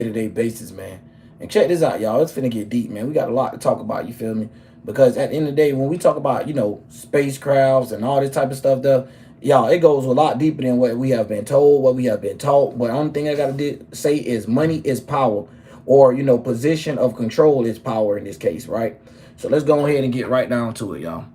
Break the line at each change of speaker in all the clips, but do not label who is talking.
day-to-day basis, man. And check this out, y'all. It's finna get deep, man. We got a lot to talk about, you feel me? Because at the end of the day, when we talk about, spacecrafts and all this type of stuff, though, y'all, it goes a lot deeper than what we have been told, what we have been taught. But the only thing I gotta say is money is power, or position of control is power in this case, right? So let's go ahead and get right down to it, y'all.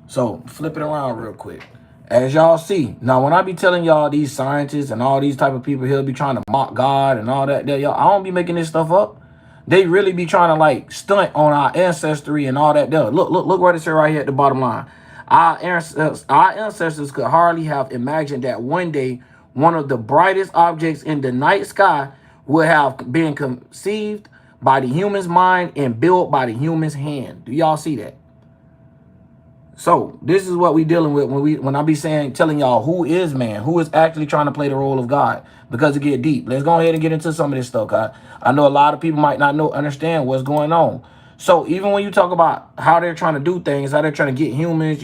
So flip it around real quick. As y'all see, now when I be telling y'all these scientists and all these type of people here be trying to mock God and all that, y'all, I don't be making this stuff up. They really be trying to like stunt on our ancestry and all that. There. Look what it said right here at the bottom line. Our ancestors could hardly have imagined that one day one of the brightest objects in the night sky would have been conceived by the human's mind and built by the human's hand. Do y'all see that? So this is what we dealing with when I be telling y'all who is man, who is actually trying to play the role of God, because it get deep. Let's go ahead and get into some of this stuff. I know a lot of people might not understand what's going on. So even when you talk about how they're trying to do things, how they're trying to get humans,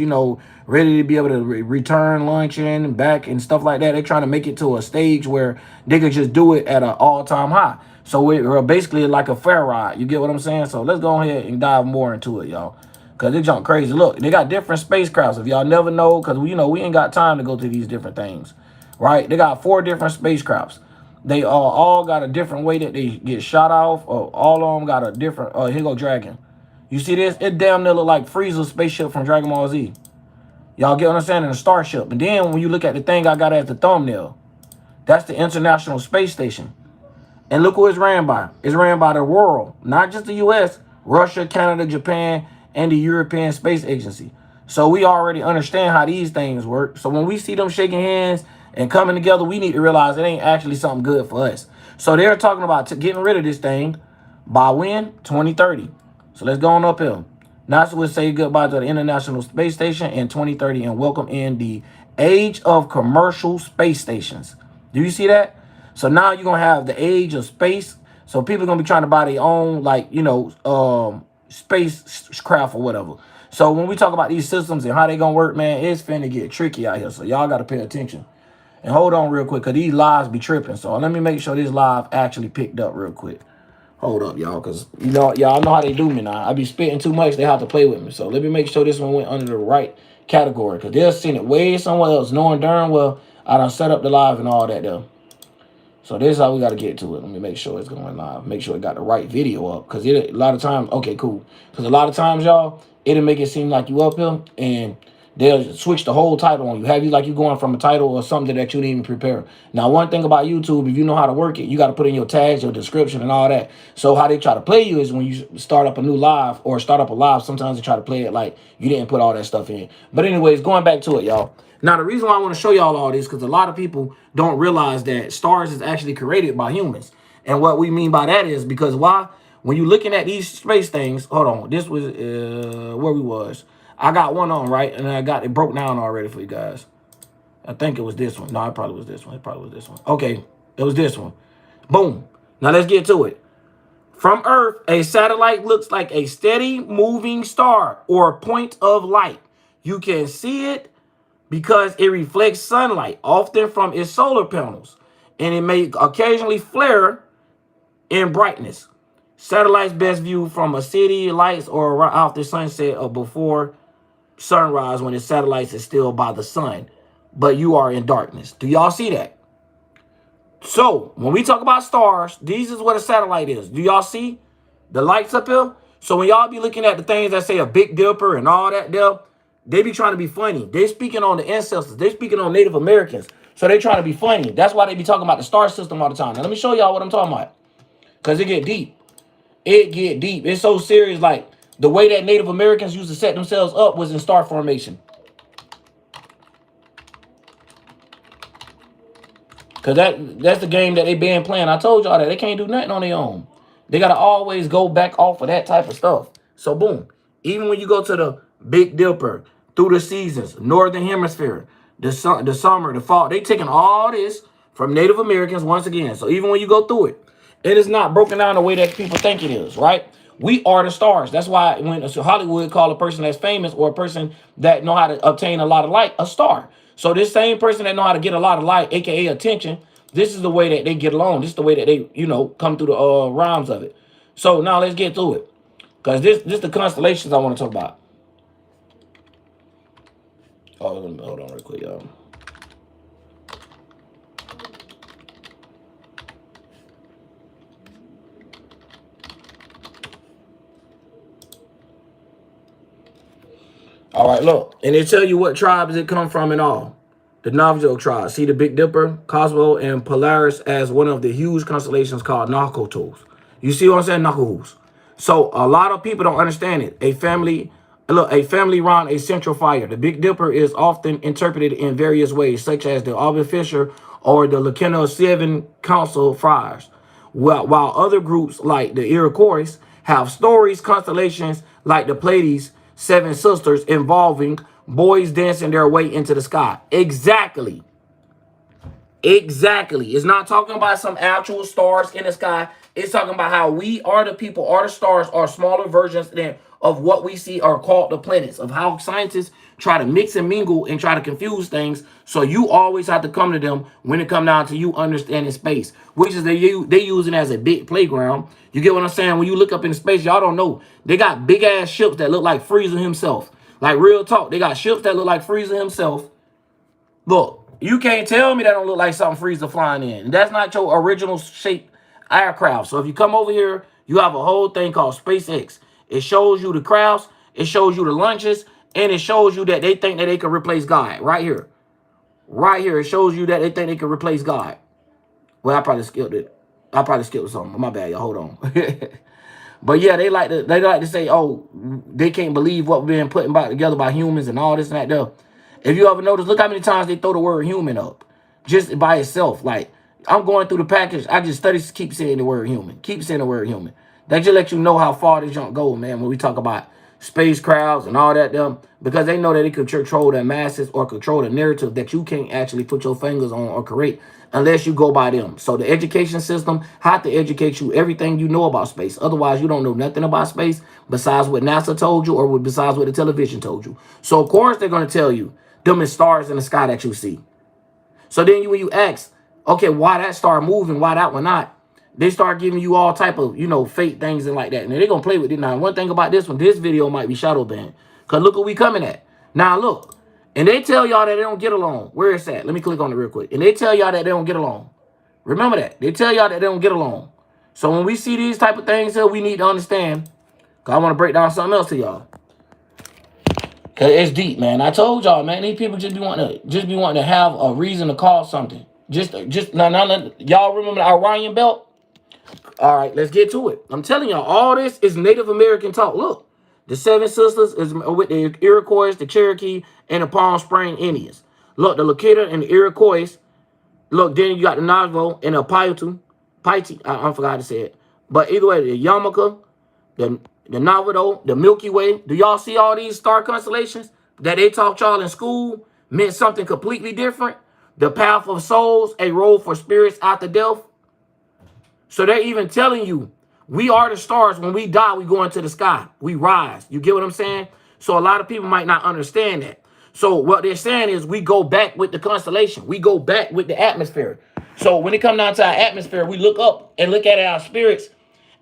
ready to be able to return luncheon and back and stuff like that, they're trying to make it to a stage where they could just do it at an all-time high. So we're basically like a fair ride. You get what I'm saying? So let's go ahead and dive more into it, y'all. Because they jump crazy. Look, they got different spacecrafts. If y'all never know, because we ain't got time to go to these different things, right? They got 4 different spacecrafts. They all got a different way that they get shot off. All of them got a different, here go Dragon. You see this? It damn near look like Frieza's spaceship from Dragon Ball Z. Y'all get what I'm saying? In a starship. And then when you look at the thing I got as the thumbnail, that's the International Space Station. And look who it's ran by. It's ran by the world, not just the U.S., Russia, Canada, Japan, and the European Space Agency. So we already understand how these things work. So when we see them shaking hands and coming together, we need to realize it ain't actually something good for us. So they're talking about getting rid of this thing by when? 2030. So let's go on up here. NASA will say goodbye to the International Space Station in 2030 and welcome in the age of commercial space stations. Do you see that? So now you're going to have the age of space. So people are going to be trying to buy their own, spacecraft or whatever. So when we talk about these systems and how they gonna work, man, it's finna get tricky out here. So y'all gotta pay attention. And hold on real quick, because these lives be tripping. So let me make sure this live actually picked up real quick. Hold up, y'all, because y'all know how they do me now. I be spitting too much, they have to play with me. So let me make sure this one went under the right category, because they'll send it way somewhere else, knowing darn well I done set up the live and all that though. So this is how we got to get to it. Let me make sure it's going live. Make sure it got the right video up. Because a lot of times, okay, cool. Because a lot of times, y'all, it'll make it seem like you up here. And they'll switch the whole title on you. Have you like you going from a title or something that you didn't even prepare. Now, one thing about YouTube, if you know how to work it, you got to put in your tags, your description, and all that. So how they try to play you is when you start up a new live or start up a live, sometimes they try to play it like you didn't put all that stuff in. But anyways, going back to it, y'all. Now, the reason why I want to show y'all all this, because a lot of people don't realize that stars is actually created by humans. And what we mean by that is because why? When you're looking at these space things, hold on, this was where we was. I got one on, right? And I got it broke down already for you guys. I think it was this one. No, it probably was this one. It probably was this one. Okay, it was this one. Boom. Now, let's get to it. From Earth, a satellite looks like a steady moving star or point of light. You can see it because it reflects sunlight, often from its solar panels, and it may occasionally flare in brightness. Satellites best viewed from a city lights or after sunset or before sunrise when the satellites is still by the sun, but you are in darkness. Do y'all see that? So when we talk about stars, these is what a satellite is. Do y'all see the lights up here? So when y'all be looking at the things that say a Big Dipper and all that there, they be trying to be funny. They speaking on the ancestors. They speaking on Native Americans. So they trying to be funny. That's why they be talking about the star system all the time. Now let me show y'all what I'm talking about. Because it get deep. It get deep. It's so serious. Like the way that Native Americans used to set themselves up was in star formation. Because that's the game that they been playing. I told y'all that. They can't do nothing on their own. They got to always go back off of that type of stuff. So boom. Even when you go to the Big Dipper, through the seasons, Northern Hemisphere, the summer, the fall, they taking all this from Native Americans once again. So even when you go through it, it is not broken down the way that people think it is, right? We are the stars. That's why when Hollywood call a person that's famous or a person that know how to obtain a lot of light a star. So this same person that know how to get a lot of light, aka attention, This is the way that they get along. This is the way that they, you know, come through the rhymes of it. So now let's get through it. Because this the constellations I want to talk about. Oh, hold on real quick, y'all. All right, look. And they tell you what tribes it come from and all. The Navajo tribe. See the Big Dipper, Cosmo, and Polaris as one of the huge constellations called Nahkotos. You see what I'm saying? Nahkotos. So a lot of people don't understand it. A family around a central fire. The Big Dipper is often interpreted in various ways, such as the Auburn Fisher or the Lakena Seven Council Friars. While other groups like the Iroquois have stories, constellations like the Pleiades, Seven Sisters, involving boys dancing their way into the sky. Exactly. Exactly. It's not talking about some actual stars in the sky. It's talking about how we are the people, are the stars, are smaller versions than of what we see are called the planets, of how scientists try to mix and mingle and try to confuse things. So you always have to come to them when it come down to you understanding space, which is they using as a big playground. You get what I'm saying? When you look up in space, y'all don't know. They got big ass ships that look like Freezer himself. Like real talk. They got ships that look like Freezer himself. Look. You can't tell me that don't look like something Freezer flying in. And that's not your original shape aircraft. So if you come over here, you have a whole thing called SpaceX. It shows you the crafts, it shows you the lunches, and it shows you that they think that they can replace God. Right here. Right here, it shows you that they think they can replace God. Well, I probably skipped it. I probably skipped something. My bad, y'all. Hold on. But yeah, they like to say, oh, they can't believe what we're being put back together by humans and all this and that there. If you ever notice, look how many times they throw the word human up just by itself. Like, I'm going through the package. I just keep saying the word human. Keep saying the word human. That just let you know how far this junk goes, man, when we talk about space crowds and all that, them, because they know that they can control their masses or control the narrative that you can't actually put your fingers on or create unless you go by them. So the education system have to educate you everything you know about space. Otherwise, you don't know nothing about space besides what NASA told you or besides what the television told you. So, of course, they're going to tell you them is stars in the sky that you see. So then when you ask, okay, why that star moving, why that one not, they start giving you all type of, you know, fake things and like that. And they're going to play with it. Now, one thing about this one, this video might be shadow banned. Because look what we coming at. Now, look. And they tell y'all that they don't get along. Where is that? Let me click on it real quick. And they tell y'all that they don't get along. Remember that. They tell y'all that they don't get along. So when we see these type of things here, we need to understand. Because I want to break down something else to y'all. Cause it's deep, man. I told y'all, man. These people just be wanting to have a reason to call something. Now, y'all remember the Orion Belt? All right, let's get to it. I'm telling y'all, all this is Native American talk. Look, the Seven Sisters is with the Iroquois, the Cherokee, and the Palm Spring Indians. Look, the Lakota and the Iroquois. Look, then you got the Navajo and the Paiute. I forgot how to say it. But either way, the Yamaka, the Navajo, the Milky Way. Do y'all see all these star constellations that they taught y'all in school meant something completely different? The path of souls, a road for spirits after death. So they're even telling you, we are the stars. When we die, we go into the sky. We rise. You get what I'm saying? So a lot of people might not understand that. So what they're saying is we go back with the constellation. We go back with the atmosphere. So when it comes down to our atmosphere, we look up and look at our spirits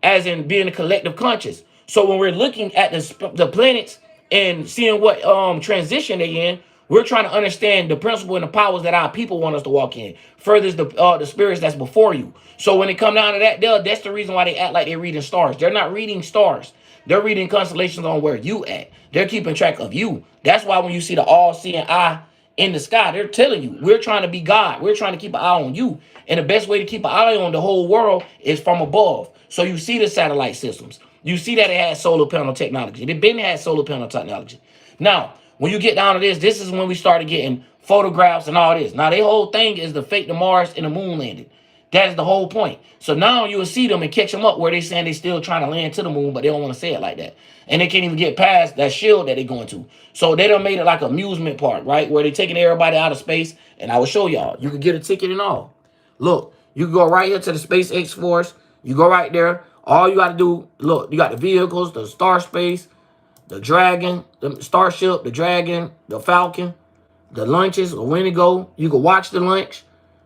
as in being a collective conscious. So when we're looking at the planets and seeing what transition they're in, we're trying to understand the principle and the powers that our people want us to walk in. Furthers the spirits that's before you. So when it come down to that, that's the reason why they act like they're reading stars. They're not reading stars. They're reading constellations on where you at. They're keeping track of you. That's why when you see the all-seeing eye in the sky, they're telling you, we're trying to be God. We're trying to keep an eye on you. And the best way to keep an eye on the whole world is from above. So you see the satellite systems. You see that it has solar panel technology. They've been had solar panel technology. Now, when you get down to this is when we started getting photographs and all this. Now, their whole thing is to fake the Mars and the moon landing. That is the whole point. So now you will see them and catch them up where they saying they still trying to land to the moon, but they don't want to say it like that. And they can't even get past that shield that they're going to. So they done made it like an amusement park, right? Where they taking everybody out of space. And I will show y'all. You can get a ticket and all. Look, you can go right here to the SpaceX Force. You go right there. All you got to do, look, you got the vehicles, the Star Space, the Dragon, the Starship, the Dragon, the Falcon, the lunches, the Winnebago. You can watch the lunch.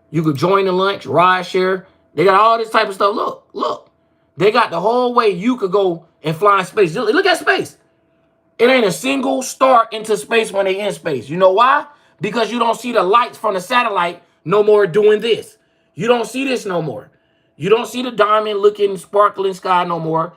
You could join the lunch, ride share. They got all this type of stuff. Look, look. They got the whole way you could go and fly in space. Look at space. It ain't a single star into space when they in space. You know why? Because you don't see the lights from the satellite no more doing this. You don't see this no more. You don't see the diamond looking sparkling sky no more.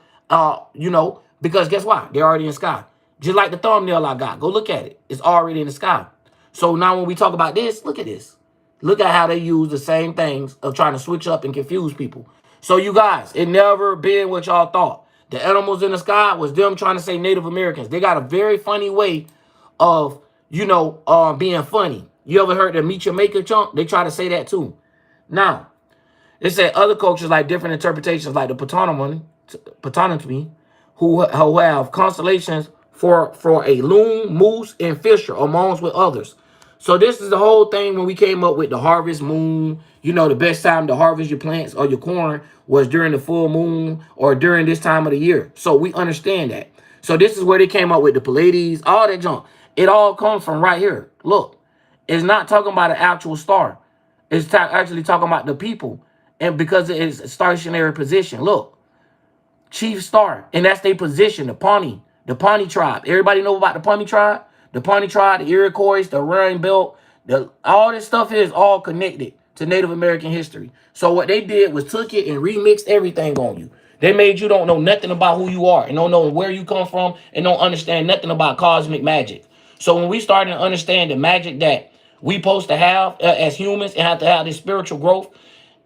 Because guess what? They're already in the sky. Just like the thumbnail I got. Go look at it. It's already in the sky. So now when we talk about this, look at this. Look at how they use the same things of trying to switch up and confuse people. So you guys, it never been what y'all thought. The animals in the sky was them trying to say Native Americans. They got a very funny way of, being funny. You ever heard the meet your maker chunk? They try to say that too. Now, they said other cultures like different interpretations, like the Potawatomi, who have constellations for a loon, moose, and fisher, amongst with others. So this is the whole thing when we came up with the harvest moon. The best time to harvest your plants or your corn was during the full moon or during this time of the year. So we understand that. So this is where they came up with the Pleiades, all that junk. It all comes from right here. Look, it's not talking about an actual star. It's actually talking about the people. And because it is a stationary position. Look, chief star. And that's their position, the Pawnee tribe. Everybody know about the Pawnee tribe? The Pawnee tribe, the Iroquois, the Rhine Belt, all this stuff is all connected to Native American history. So what they did was took it and remixed everything on you. They made you don't know nothing about who you are and don't know where you come from and don't understand nothing about cosmic magic. So when we started to understand the magic that we supposed to have as humans and have to have this spiritual growth,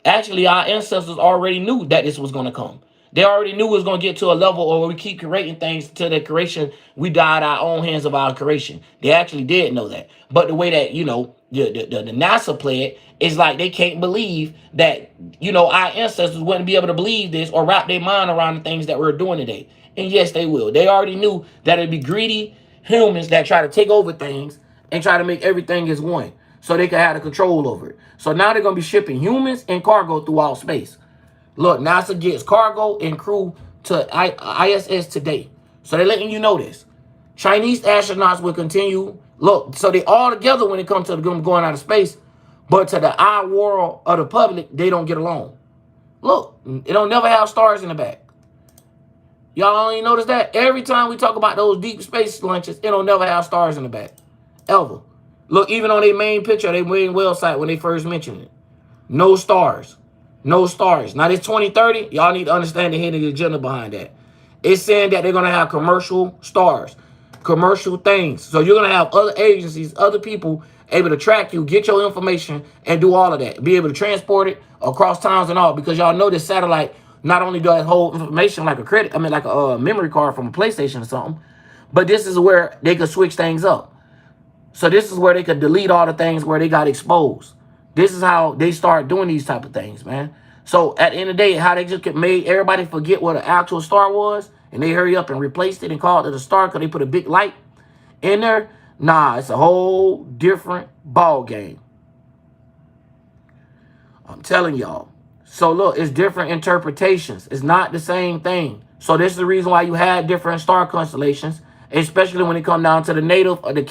actually our ancestors already knew that this was going to come. They already knew it was going to get to a level where we keep creating things to the creation. We died our own hands of our creation. They actually did know that. But the way that, the NASA play it is like they can't believe that, our ancestors wouldn't be able to believe this or wrap their mind around the things that we're doing today. And yes, they will. They already knew that it'd be greedy humans that try to take over things and try to make everything as one so they can have the control over it. So now they're going to be shipping humans and cargo throughout space. Look, NASA gets cargo and crew to ISS today. So they're letting you know this. Chinese astronauts will continue. Look, so they all together when it comes to them going out of space. But to the eye world of the public, they don't get along. Look, it don't never have stars in the back. Y'all ain't notice that? Every time we talk about those deep space launches, it don't never have stars in the back. Ever. Look, even on their main picture, their main website when they first mentioned it. No stars. No stars. Now, this 2030, y'all need to understand the hidden agenda behind that. It's saying that they're going to have commercial stars, commercial things. So you're going to have other agencies, other people able to track you, get your information, and do all of that. Be able to transport it across towns and all. Because y'all know this satellite not only does hold information like a memory card from a PlayStation or something, but this is where they could switch things up. So this is where they could delete all the things where they got exposed. This is how they start doing these type of things, man. So at the end of the day, how they just made everybody forget what an actual star was, and they hurry up and replaced it and called it a star because they put a big light in there. Nah, it's a whole different ball game. I'm telling y'all. So look, it's different interpretations. It's not the same thing. So this is the reason why you had different star constellations, especially when it come down to the native or the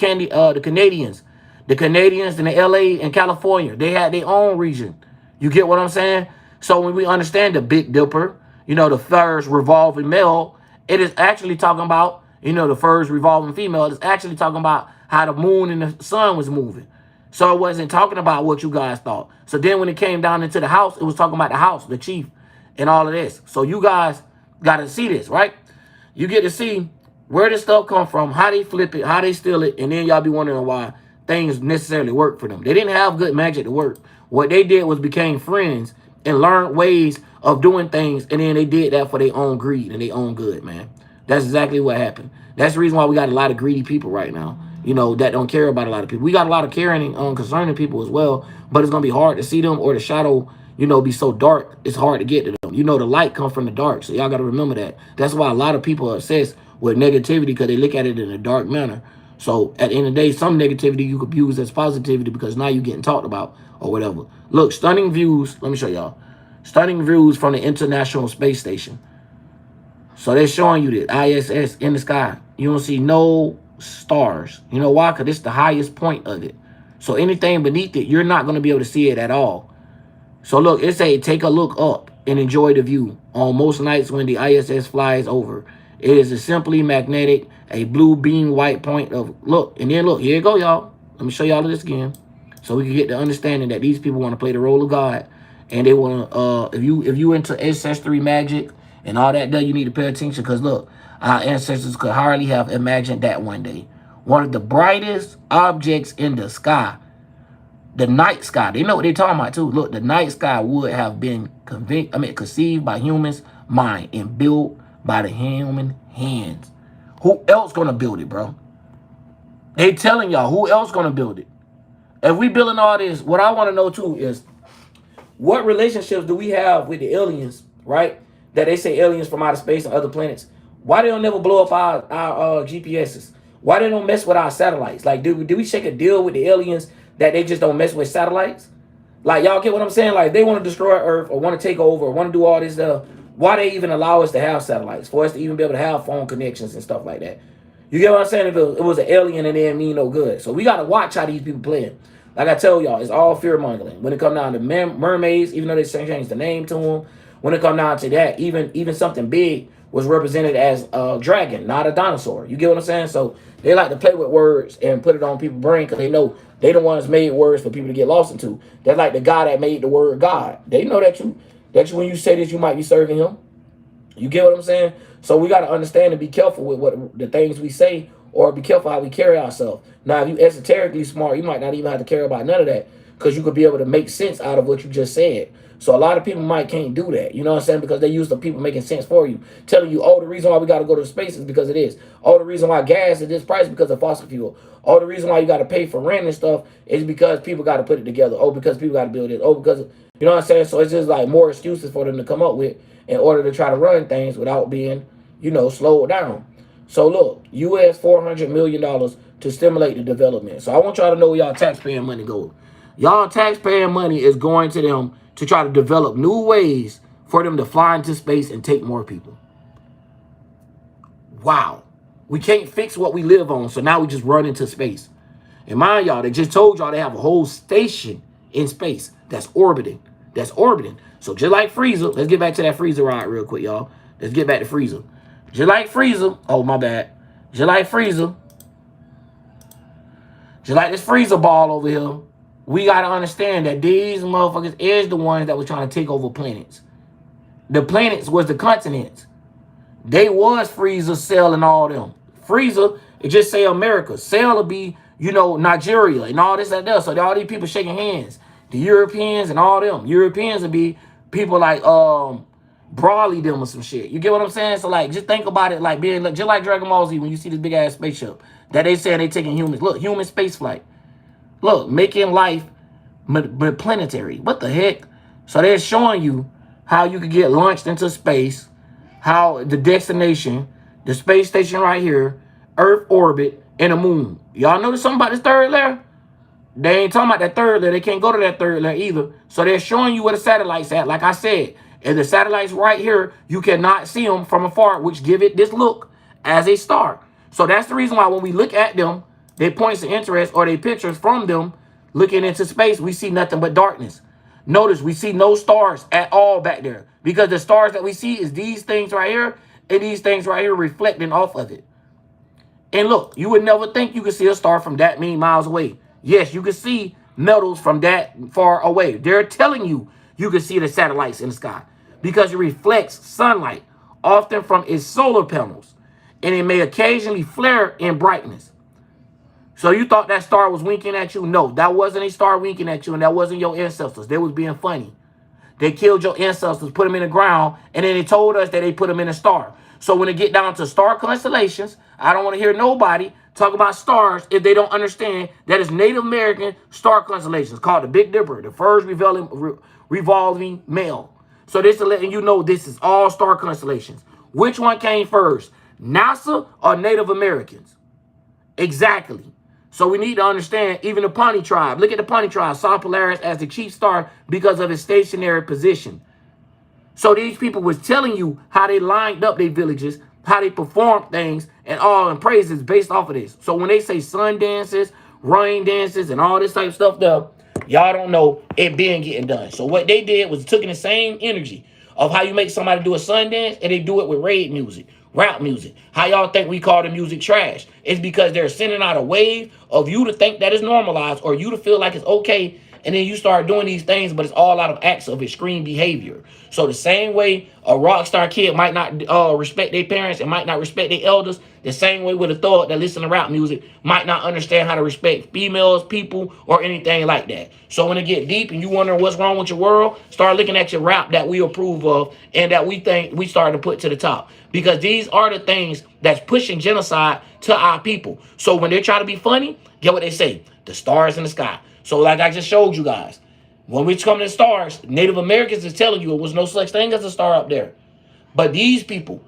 Canadians. The Canadians in the LA and California, they had their own region. You get what I'm saying? So when we understand the Big Dipper, the first revolving male, it is actually talking about, the first revolving female. It's actually talking about how the moon and the sun was moving. So it wasn't talking about what you guys thought. So then when it came down into the house, it was talking about the house, the chief, and all of this. So you guys got to see this, right? You get to see where this stuff come from, how they flip it, how they steal it, and then y'all be wondering why things necessarily work for them. They didn't have good magic to work. What they did was became friends and learned ways of doing things, and then they did that for their own greed and their own good, man. That's exactly what happened. That's the reason why we got a lot of greedy people right now, that don't care about a lot of people. We got a lot of caring and concerning people as well, but it's going to be hard to see them or the shadow, be so dark, it's hard to get to them. The light comes from the dark, so y'all got to remember that. That's why a lot of people are obsessed with negativity because they look at it in a dark manner. So at the end of the day, some negativity you could use as positivity because now you're getting talked about or whatever. Look, stunning views. Let me show y'all. Stunning views from the International Space Station. So they're showing you the ISS in the sky. You don't see no stars. You know why? Because it's the highest point of it. So anything beneath it, you're not going to be able to see it at all. So look, it say take a look up and enjoy the view. On most nights when the ISS flies over, it is a simply magnetic, a blue beam white point of look. And then look, here you go, y'all. Let me show y'all this again, so we can get the understanding that these people want to play the role of God, and they want to. If you into ancestry magic and all that, you need to pay attention because look, our ancestors could hardly have imagined that one day. One of the brightest objects in the sky, the night sky. They know what they're talking about too. Look, the night sky would have been conceived by humans' mind and built by the human hands. Who else gonna build it, bro? They telling y'all who else gonna build it. If we building all this, what I want to know too is what relationships do we have with the aliens, right? That they say aliens from outer space and other planets. Why they don't never blow up our GPSs? Why they don't mess with our satellites? Like, do we shake a deal with the aliens that they just don't mess with satellites? Like, y'all get what I'm saying? Like, they want to destroy Earth or want to take over or want to do all this stuff. Why they even allow us to have satellites? For us to even be able to have phone connections and stuff like that. You get what I'm saying? If it was an alien and they didn't mean no good. So we got to watch how these people playing. Like I tell y'all, it's all fear-mongering. When it come down to mermaids, even though they changed the name to them, when it come down to that, even something big was represented as a dragon, not a dinosaur. You get what I'm saying? So they like to play with words and put it on people's brain because they know they the ones made words for people to get lost into. They're like the guy that made the word God. They know that you when you say this, you might be serving him. You get what I'm saying? So we got to understand and be careful with what the things we say, or be careful how we carry ourselves. Now, if you esoterically smart, you might not even have to care about none of that because you could be able to make sense out of what you just said. So a lot of people can't do that. You know what I'm saying? Because they use the people making sense for you, telling you, oh, the reason why we got to go to space is because it is. Oh, the reason why gas is this price because of fossil fuel. Oh, the reason why you got to pay for rent and stuff is because people got to put it together. Oh, because people got to build it. Oh, because, you know what I'm saying? So it's just like more excuses for them to come up with in order to try to run things without being, slowed down. So look, US $400 million to stimulate the development. So I want y'all to know where y'all taxpaying money goes. Y'all taxpaying money is going to them to try to develop new ways for them to fly into space and take more people. Wow. We can't fix what we live on, so now we just run into space. And mind y'all, they just told y'all they have a whole station in space that's orbiting. So just like Freezer, let's get back to that Freezer ride real quick, y'all. Let's get back to Freezer. Just like Freezer, oh my bad. Just like Freezer, just like this Freezer ball over here, we got to understand that these motherfuckers is the ones that were trying to take over planets. The planets was the continents. They was Freezer, Cell, and all them. Freezer, it just say America. Cell will be, Nigeria and all this and that. So all these people shaking hands. The Europeans and all them. Europeans will be people like Brawley them or some shit. You get what I'm saying? So like, just think about it like being just like Dragon Ball Z when you see this big ass spaceship that they say they taking humans. Look, human space flight. Look, making life planetary. What the heck? So they're showing you how you could get launched into space, how the destination, the space station right here, Earth orbit, and the moon. Y'all notice something about this third layer? They ain't talking about that third layer. They can't go to that third layer either. So they're showing you where the satellite's at. Like I said, if the satellite's right here, you cannot see them from afar, which give it this look as a star. So that's the reason why when we look at them, they points of interest or they pictures from them looking into space, we see nothing but darkness. Notice we see no stars at all back there because the stars that we see is these things right here and these things right here reflecting off of it. And look, you would never think you could see a star from that many miles away. Yes, you can see metals from that far away. They're telling you you can see the satellites in the sky because it reflects sunlight, often from its solar panels, and it may occasionally flare in brightness. So you thought that star was winking at you? No, that wasn't a star winking at you, and that wasn't your ancestors. They was being funny. They killed your ancestors, put them in the ground, and then they told us that they put them in a star. So when it get down to star constellations, I don't want to hear nobody talk about stars if they don't understand that it's Native American star constellations called the Big Dipper, the first revolving male. So this is letting you know this is all star constellations. Which one came first, NASA or Native Americans? Exactly. So we need to understand even the Pawnee tribe. Look at the Pawnee tribe, saw Polaris as the chief star because of its stationary position. So these people was telling you how they lined up their villages, how they performed things, and all and praises based off of this. So when they say sun dances, rain dances, and all this type of stuff, though, Y'all don't know it being getting done. So what they did was took in the same energy of how you make somebody do a Sundance, and they do it with rave music, rap music. How y'all think we call the music trash? It's because they're sending out a wave of you to think that is normalized, or you to feel like it's okay, and then you start doing these things, but it's all out of acts of extreme behavior. So the same way a rock star kid might not respect their parents and might not respect their elders, the same way with a thug that listen to rap music might not understand how to respect females, people, or anything like that. So when it get deep and you wonder what's wrong with your world, start looking at your rap that we approve of and that we think we started to put to the top. Because these are the things that's pushing genocide to our people. So when they try to be funny, get what they say, the stars in the sky. So like I just showed you guys, when we come to the stars, Native Americans is telling you it was no such thing as a star up there. But these people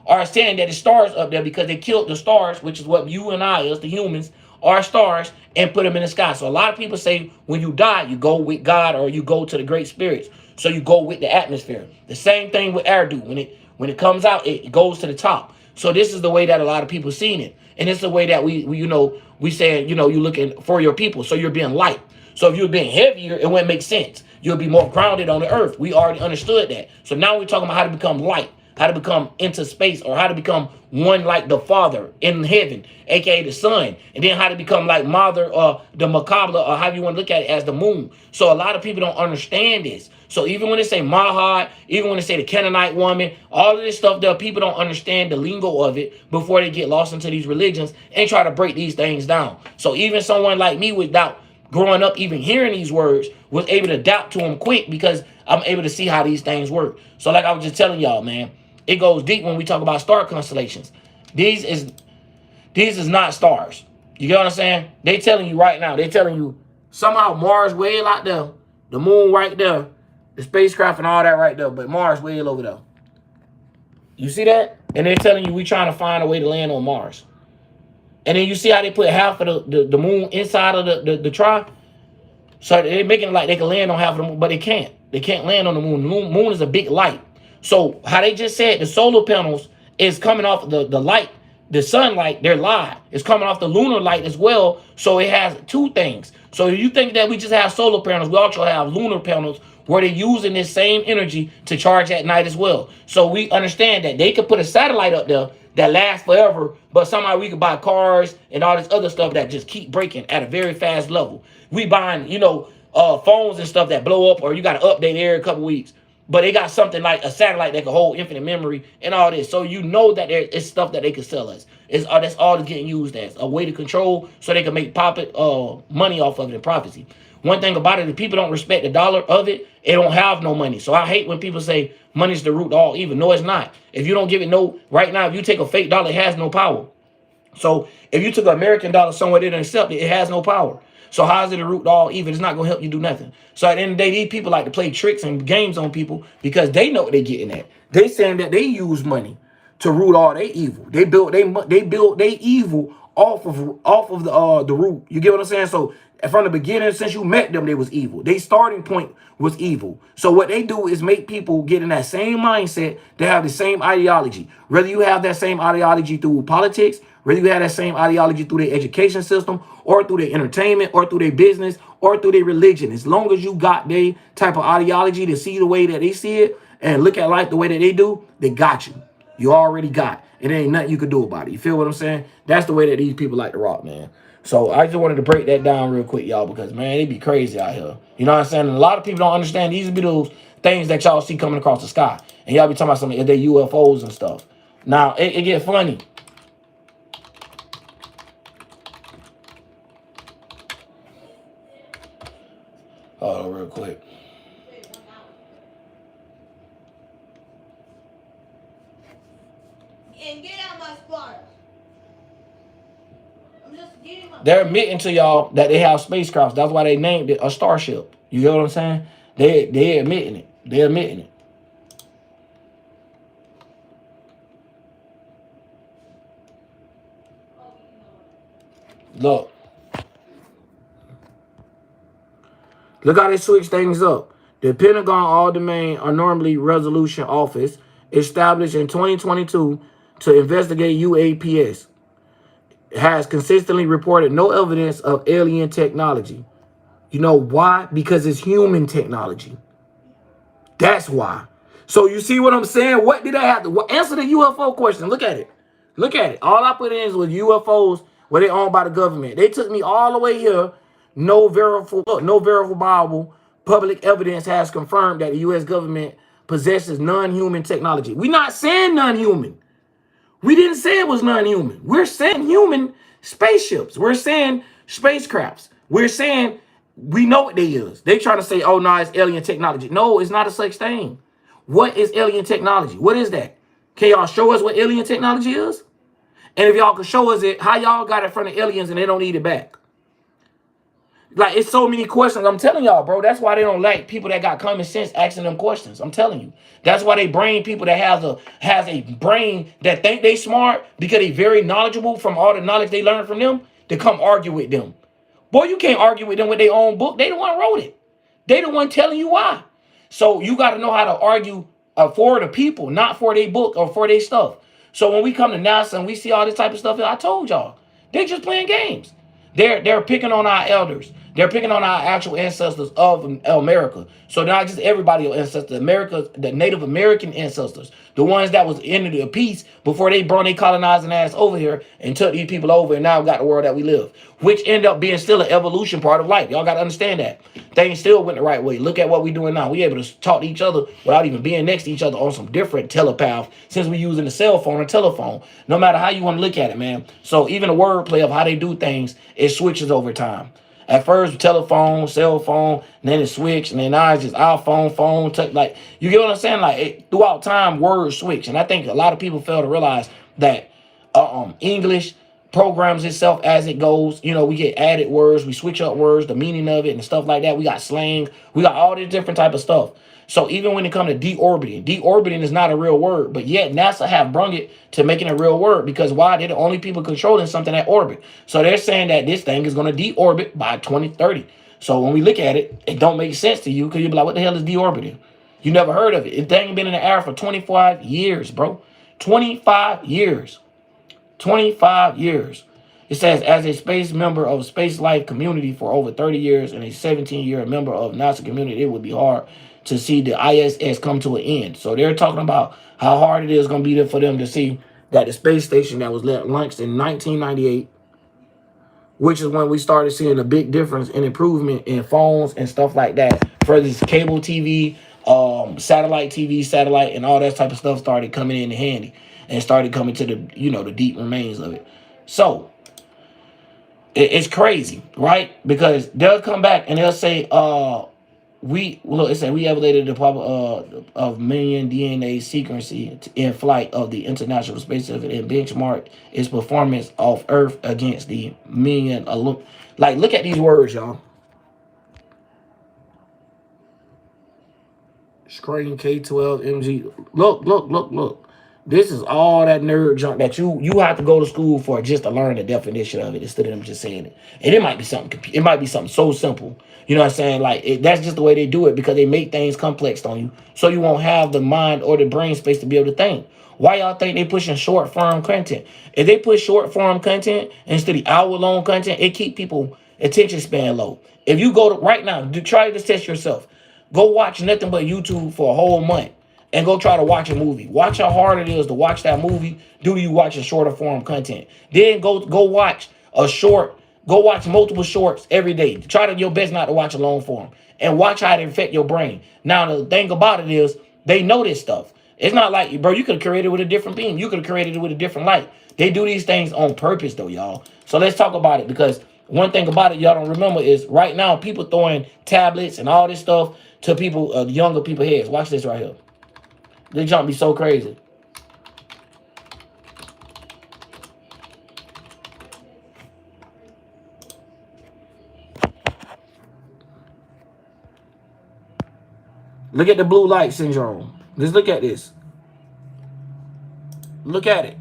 are saying that the stars up there because they killed the stars, which is what you and I, as the humans, are stars, and put them in the sky. So a lot of people say when you die, you go with God or you go to the great spirits. So you go with the atmosphere. The same thing with air do. When it comes out, it goes to the top. So this is the way that a lot of people seen it. And it's the way that we say, you're looking for your people. So you're being light. So if you're being heavier, it wouldn't make sense. You'll be more grounded on the earth. We already understood that. So now we're talking about how to become light, how to become into space, or how to become one like the Father in heaven, aka the Sun, and then how to become like Mother, the Macabre, or how you want to look at it as the moon. So a lot of people don't understand this. So even when they say Mahad, even when they say the Canaanite woman, all of this stuff there, people don't understand the lingo of it before they get lost into these religions and try to break these things down. So even someone like me without growing up, even hearing these words, was able to adapt to them quick because I'm able to see how these things work. So like I was just telling y'all, man, it goes deep when we talk about star constellations. These is not stars. You get what I'm saying? They telling you right now, they telling you somehow Mars way out there, the moon right there, the spacecraft and all that right there, but Mars way over there. You see that? And they're telling you we trying to find a way to land on Mars. And then you see how they put half of the moon inside of the try. So they're making it like they can land on half of the moon, but they can't. They can't land on the moon. The moon is a big light. So how they just said the solar panels is coming off the light, the sunlight, they're live. It's coming off the lunar light as well. So it has two things. So you think that we just have solar panels, we also have lunar panels where they're using this same energy to charge at night as well. So we understand that they could put a satellite up there that lasts forever, but somehow we could buy cars and all this other stuff that just keep breaking at a very fast level. We buying, phones and stuff that blow up, or you got to update every couple weeks. But they got something like a satellite that can hold infinite memory and all this. So you know that there is stuff that they can sell us. That's all it's getting used as a way to control, so they can make money off of it in prophecy. One thing about it, if people don't respect the dollar of it, it don't have no money. So I hate when people say money's the root to all evil. No, it's not. If you don't give it right now, if you take a fake dollar, it has no power. So if you took an American dollar somewhere they didn't accept it, it has no power. So how is it a root to all evil? It's not going to help you do nothing. So at the end of the day, these people like to play tricks and games on people because they know what they're getting at. They saying that they use money to root all their evil. They build their evil off of the root. You get what I'm saying? So from the beginning, since you met them, they was evil. Their starting point was evil. So what they do is make people get in that same mindset to have the same ideology. Whether you have that same ideology through politics, whether you have that same ideology through their education system, or through their entertainment, or through their business, or through their religion. As long as you got their type of ideology to see the way that they see it and look at life the way that they do, they got you. You already got it. There ain't nothing you can do about it. You feel what I'm saying? That's the way that these people like to rock, man. So I just wanted to break that down real quick, y'all, because, man, they be crazy out here. You know what I'm saying? And a lot of people don't understand these be those things that y'all see coming across the sky. And y'all be talking about something, if they UFOs and stuff. Now, it get funny. Hold on real quick. And get out my spotters. I'm just getting my... They're admitting to y'all that they have spacecrafts. That's why they named it a starship. You get what I'm saying? They're admitting it. They're admitting it. Look. Look how they switch things up. The Pentagon All-Domain Anomaly Resolution Office, established in 2022 to investigate UAPs, has consistently reported no evidence of alien technology. You know why? Because it's human technology. That's why. So you see what I'm saying? What did I have to answer the UFO question? Look at it. Look at it. All I put in is with UFOs where they owned by the government. They took me all the way here. No verifiable public evidence has confirmed that the U.S. government possesses non-human technology. We're not saying non-human. We didn't say it was non-human. We're saying human spaceships. We're saying spacecrafts. We're saying we know what they is. They trying to say, oh, no, it's alien technology. No, it's not a such thing. What is alien technology? What is that? Can y'all show us what alien technology is? And if y'all can show us it, how y'all got it from the aliens and they don't need it back? Like, it's so many questions. I'm telling y'all, bro. That's why they don't like people that got common sense asking them questions. I'm telling you. That's why they bring people that has a brain that think they smart because they very knowledgeable from all the knowledge they learned from them to come argue with them. Boy, you can't argue with them with their own book. They the one wrote it. They the one telling you why. So you got to know how to argue for the people, not for their book or for their stuff. So when we come to NASA and we see all this type of stuff, I told y'all, they just playing games. They're picking on our elders. They're picking on our actual ancestors of America. So not just everybody ancestors, America, the Native American ancestors, the ones that was in the peace before they brought their colonizing ass over here and took these people over and now got the world that we live, which end up being still an evolution part of life. Y'all got to understand that. Things still went the right way. Look at what we doing now. We able to talk to each other without even being next to each other on some different telepath since we using the cell phone or telephone. No matter how you want to look at it, man. So even the wordplay of how they do things, it switches over time. At first, telephone, cell phone, and then it switched, and then now it's just iPhone, phone, like, you get what I'm saying? Like, throughout time, words switch. And I think a lot of people fail to realize that English programs itself as it goes. You know, we get added words, we switch up words, the meaning of it and stuff like that. We got slang, we got all this different type of stuff. So even when it comes to deorbiting is not a real word, but yet NASA have brung it to making a real word because why? They're the only people controlling something at orbit. So they're saying that this thing is going to deorbit by 2030. So when we look at it, it don't make sense to you because you'll be like, what the hell is deorbiting? You never heard of it. It ain't been in the air for 25 years, bro. 25 years. 25 years. It says, as a space member of space life community for over 30 years and a 17-year member of NASA community, it would be hard to see the ISS come to an end. So they're talking about how hard it is going to be there for them to see that the space station that was launched in 1998, which is when we started seeing a big difference in improvement in phones and stuff like that. For this cable TV, satellite, and all that type of stuff started coming in handy and started coming to the, the deep remains of it. So it's crazy, right? Because they'll come back and they'll say, it said we evaluated the probability of million DNA sequencing in flight of the International Space Station and benchmark its performance off Earth against the million. Like, look at these words, y'all. Screen K12MG. Look. This is all that nerd junk that you have to go to school for just to learn the definition of it instead of them just saying it. And it might be something so simple. You know what I'm saying? Like, that's just the way they do it because they make things complex on you, so you won't have the mind or the brain space to be able to think. Why y'all think they pushing short form content? If they push short form content instead of hour long content, it keep people attention span low. If you go to right now, try to test yourself. Go watch nothing but YouTube for a whole month and go try to watch a movie. Watch how hard it is to watch that movie. Do you watch a shorter form content? Then go watch a short. Go watch multiple shorts every day. Try to your best not to watch a long form and watch how it affect your brain. Now the thing about it is they know this stuff. It's not like, bro, you could have created it with a different beam. You could have created it with a different light. They do these things on purpose though, y'all. So let's talk about it, because one thing about it y'all don't remember is right now people throwing tablets and all this stuff to people, younger people heads. Watch this right here. This jump be so crazy. Look at the blue light syndrome. Just look at this. Look at it.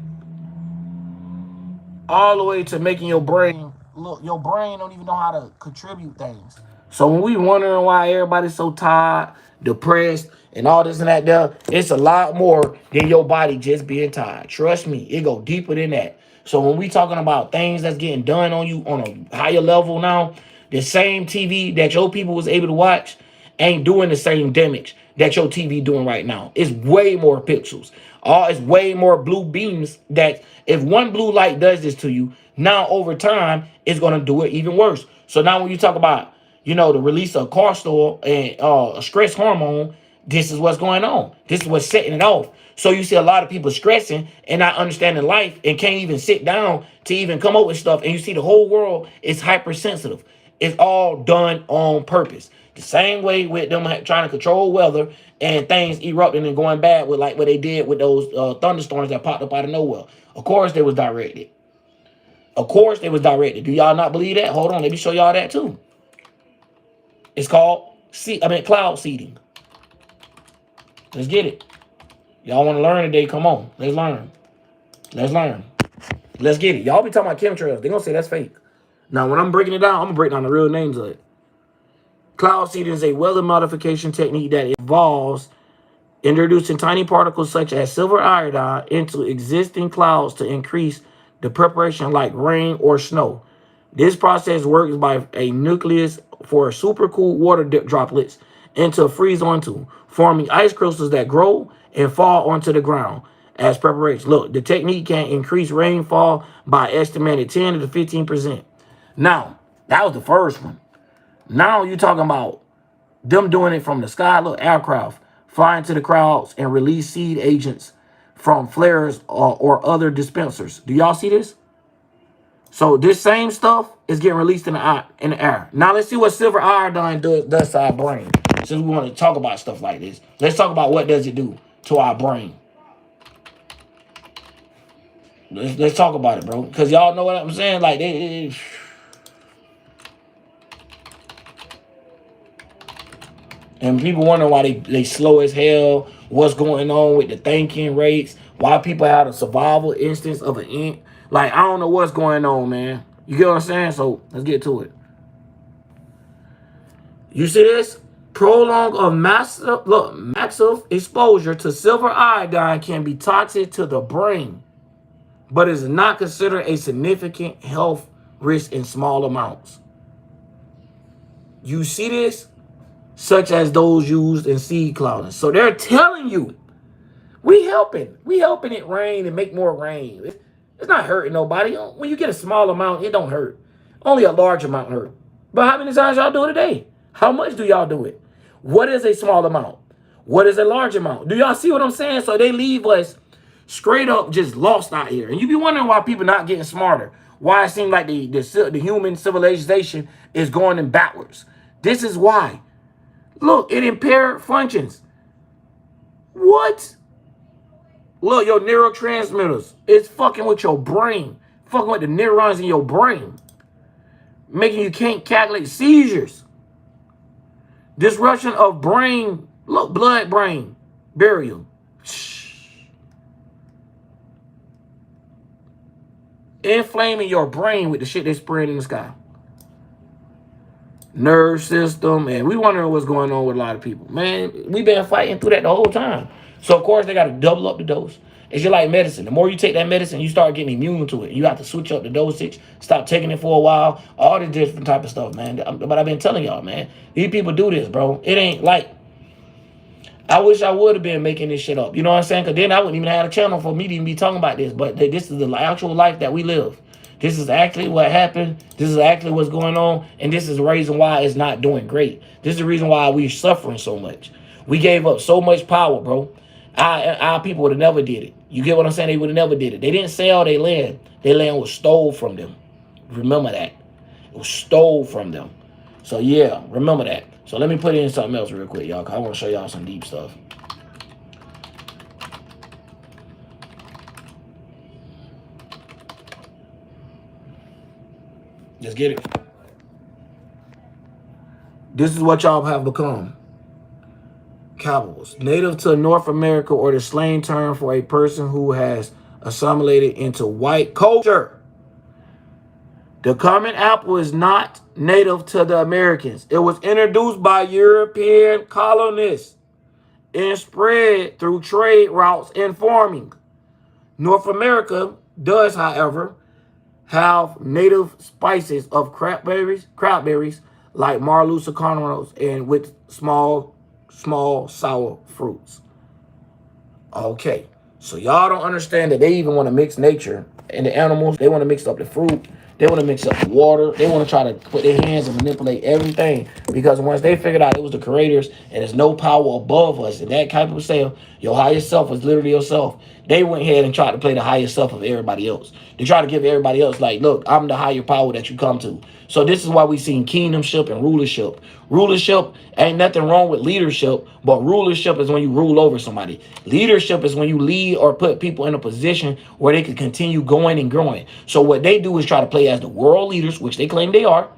All the way to making your brain, look, your brain don't even know how to contribute things. So when we wondering why everybody's so tired, depressed, and all this and that there, it's a lot more than your body just being tired. Trust me, it go deeper than that. So when we talking about things that's getting done on you on a higher level now, The same TV that your people was able to watch ain't doing the same damage that your TV doing right now. It's way more pixels. It's way more blue beams that if one blue light does this to you, now over time, it's going to do it even worse. So now when you talk about, the release of cortisol and stress hormone, this is what's going on. This is what's setting it off. So you see a lot of people stressing and not understanding life and can't even sit down to even come up with stuff. And you see the whole world is hypersensitive. It's all done on purpose. The same way with them trying to control weather and things erupting and going bad with like what they did with those thunderstorms that popped up out of nowhere. Of course they was directed. Of course they was directed. Do y'all not believe that? Hold on, let me show y'all that too. It's called cloud seeding. Let's get it. Y'all want to learn today? Come on. Let's learn. Let's learn. Let's get it. Y'all be talking about chemtrails. They're going to say that's fake. Now, when I'm breaking it down, I'm going to break down the real names of it. Cloud seeding is a weather modification technique that involves introducing tiny particles such as silver iodide into existing clouds to increase the preparation like rain or snow. This process works by a nucleus for supercooled water droplets into freeze onto, forming ice crystals that grow and fall onto the ground as preparation. Look, the technique can increase rainfall by estimated 10 to 15%. Now, that was the first one. Now you're talking about them doing it from the sky. Look, aircraft flying to the clouds and release seed agents from flares or other dispensers. Do y'all see this? So this same stuff is getting released in the air. Now let's see what silver iodine does to our brain. Since we want to talk about stuff like this, let's talk about what does it do to our brain. Let's talk about it, bro. Because y'all know what I'm saying. Like and people wonder why they slow as hell. What's going on with the thinking rates? Why people have a survival instance of an ant? Like, I don't know what's going on, man. You get what I'm saying? So let's get to it. You see this? Prolonged of massive exposure to silver iodine can be toxic to the brain, but is not considered a significant health risk in small amounts. You see this? Such as those used in seed clouding. So they're telling you, we helping it rain and make more rain. It's not hurting nobody. When you get a small amount, it don't hurt. Only a large amount hurt. But how many times y'all do it a day? How much do y'all do it? What is a small amount? What is a large amount? Do y'all see what I'm saying? So they leave us straight up just lost out here. And you be wondering why people not getting smarter. Why it seems like the human civilization is going in backwards. This is why. Look, it impaired functions. What? Look, your neurotransmitters. It's fucking with your brain. Fucking with the neurons in your brain. Making you can't calculate seizures. Disruption of brain. Look, blood-brain barrier. Inflaming your brain with the shit they spraying in the sky. Nerve system, and we wondering what's going on with a lot of people. Man, we've been fighting through that the whole time. So of course they got to double up the dose. It's just like medicine. The more you take that medicine, you start getting immune to it. You have to switch up the dosage, stop taking it for a while, all this different type of stuff, man. But I've been telling y'all, man, these people do this, bro. It ain't like, I wish I would have been making this shit up. You know what I'm saying? Because then I wouldn't even have a channel for me to even be talking about this. But this is the actual life that we live. This is actually what happened. This is actually what's going on. And this is the reason why it's not doing great. This is the reason why we're suffering so much. We gave up so much power, bro. Our people would have never did it. You get what I'm saying? They would have never did it. They didn't sell their land. Their land was stole from them. Remember that. It was stole from them. So, yeah, remember that. So, let me put in something else real quick, y'all, because I want to show y'all some deep stuff. Let's get it. This is what y'all have become. Cowboys. Native to North America, or the slang term for a person who has assimilated into white culture. The common apple is not native to the Americans. It was introduced by European colonists and spread through trade routes and farming. North America does, however, have native spices of crabberries like Marlusa cornrows, and with small sour fruits. Okay, so y'all don't understand that they even want to mix nature and the animals. They want to mix up the fruit. They want to mix up the water. They want to try to put their hands and manipulate everything, because once they figured out it was the creators and there's no power above us, and that type of self, your highest self is literally yourself. They went ahead and tried to play the highest self of everybody else. They try to give everybody else, like, look, I'm the higher power that you come to. So this is why we seen kingdomship and rulership. Rulership ain't nothing wrong with leadership, but rulership is when you rule over somebody. Leadership is when you lead or put people in a position where they can continue going and growing. So what they do is try to play as the world leaders, which they claim they are,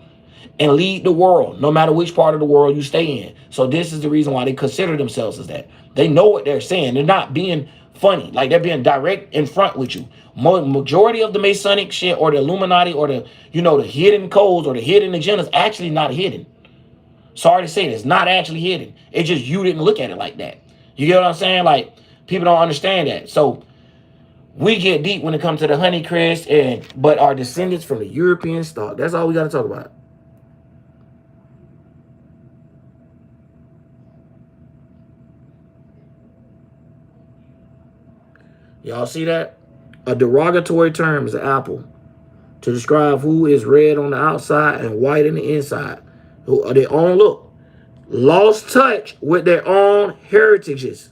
and lead the world, no matter which part of the world you stay in. So this is the reason why they consider themselves as that. They know what they're saying. They're not being funny. Like, they're being direct in front with you. Majority of the Masonic shit or the Illuminati or the, the hidden codes or the hidden agendas actually not hidden. Sorry to say, it's not actually hidden. It's just you didn't look at it like that. You get what I'm saying? Like, people don't understand that. So we get deep when it comes to the Honeycrest, but our descendants from the European stock. That's all we got to talk about. Y'all see that? A derogatory term is an apple to describe who is red on the outside and white in the inside. Who are their own look. Lost touch with their own heritages.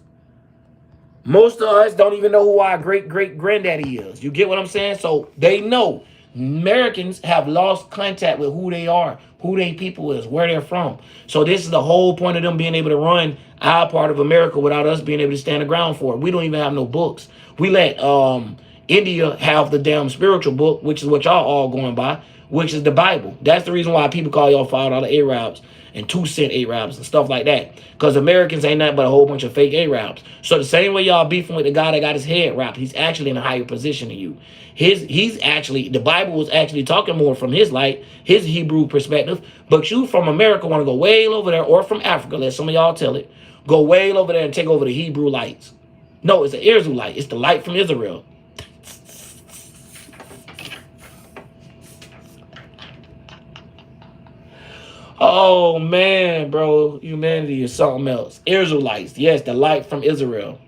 Most of us don't even know who our great-great-granddaddy is. You get what I'm saying? So they know. Americans have lost contact with who they are, who they people is, where they're from. So this is the whole point of them being able to run our part of America without us being able to stand the ground for it. We don't even have no books. We let India have the damn spiritual book, which is what y'all all going by, which is the Bible. That's the reason why people call y'all $5 Arabs and 2-cent Arabs and stuff like that. Because Americans ain't nothing but a whole bunch of fake Arabs. So the same way y'all beefing with the guy that got his head wrapped, he's actually in a higher position than you. He's actually, the Bible was actually talking more from his light, his Hebrew perspective. But you from America want to go way over there, or from Africa, let some of y'all tell it, go way over there and take over the Hebrew lights. No, it's the Israelite. It's the light from Israel. Oh, man, bro. Humanity is something else. Israelites. Yes, the light from Israel.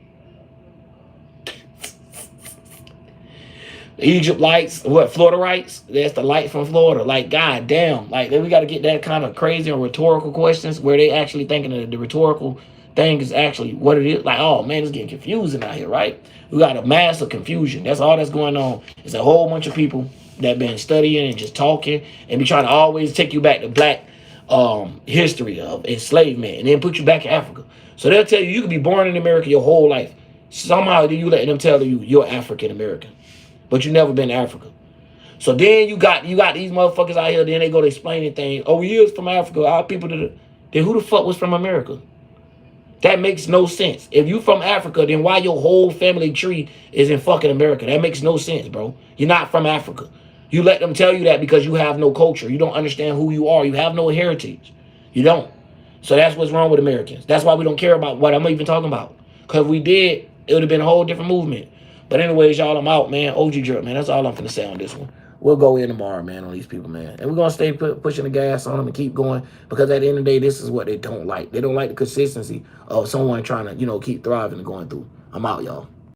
Egypt lights. What, Floridarites? That's the light from Florida. Like, god damn. Like, we got to get that kind of crazy and rhetorical questions where they actually thinking that the rhetorical thing is actually what it is. Like, oh, man, it's getting confusing out here, right? We got a massive confusion. That's all that's going on. It's a whole bunch of people that been studying and just talking and be trying to always take you back to black history of enslavement and then put you back in Africa. So they'll tell you you could be born in America your whole life. Somehow you let them tell you you're African American, but you never been to Africa. So then you got these motherfuckers out here. Then they go to explaining things. Oh, we is from Africa. Our people then who the fuck was from America? That makes no sense. If you from Africa, then why your whole family tree is in fucking America? That makes no sense, bro. You're not from Africa. You let them tell you that because you have no culture. You don't understand who you are. You have no heritage. You don't. So that's what's wrong with Americans. That's why we don't care about what I'm even talking about. Because if we did, it would have been a whole different movement. But anyways, y'all, I'm out, man. OG Drip, man. That's all I'm going to say on this one. We'll go in tomorrow, man, on these people, man. And we're going to stay pushing the gas on them and keep going. Because at the end of the day, this is what they don't like. They don't like the consistency of someone trying to, keep thriving and going through. I'm out, y'all.